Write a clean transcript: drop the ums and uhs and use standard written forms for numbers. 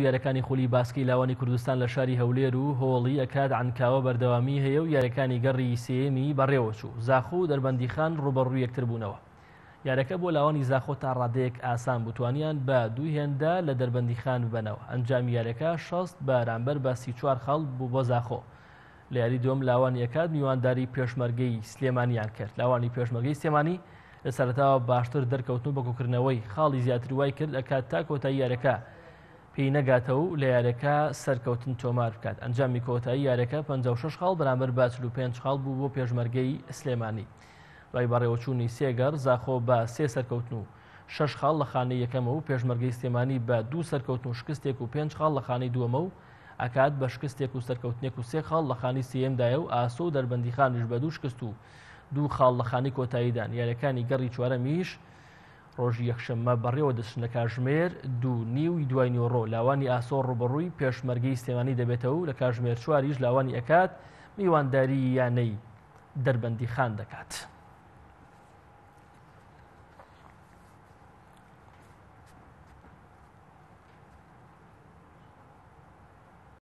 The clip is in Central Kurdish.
یاریەکانی خولی باسكەی لاوانی کوردستان لە شاری هەولێر و هۆڵی ئەكاد عنکاوە بەردەوامی هەیە و یاریەکانی گەڕی سێمی بەڕێوە چوو. زاخۆ و دەربەندیخان ڕوبەڕووی یەکتر بوونەوە. یاریەکە بۆ لاوانی زاخۆ تا ڕادەیەک ئاسان بوتوانیان بە 2 هێندە لە دەربەندیخان ببەنەوە. ئەنجامی یاریەکە 6 بەرامبەر بە 34 خەڵ بوو بۆ زاخۆ. لە یاری دووەم لاوانی ئەكاد میوانداری پێشمەرگەی سلێمانیان کرد. لاوانی پێشمەرگەی سلێمانی لە سەرەتاوە باشتر دەرکەوتن بە کۆکردنەوەی خاڵی زیاتر وای کرد ئەكاد تا کۆتایی یاریەکە پێی نەگاتەوە و لە یاریەکە سەرکەوتن تۆمار بکات. ئەنجامی کۆتایی یاریەکە 56 خاڵ بەرامبەر بە 45 خاڵ بوو بۆ پێشمەرگەی سلێمانی. دوای بەڕێوەچوونی سێگەر زاخۆ بە 3 سەرکەوتن و 6 خاڵ لە خانەی یەکەمە و پێشمەرگەی سلێمانی بە 2 سەرکەوتن و شکستێک و 5 خاڵ لە خانەی دووەمە و ئەكاد بە شکستێک و سەرکەوتنێک و 3 خاڵ لە خانەی سێیەمدایە و ئاسۆ و دەربەندیخانیش بە 2 شکست و 2 خاڵ لە خانەی کۆتاییدان. یاریەکانی گەڕی چوارەمیش ڕۆژی یەکشەممە بەڕێوە دەچن لە کاتژمێر 2:30 دوای نیوەڕۆ. لاوانی ئاسۆ ڕوبەڕووی پێشمەرگەی سلێمانی دەبێتەوە و لە کاتژمێر 4 لاوانی ئەكاد میوانداری یانەی دەربەندیخان دەکات.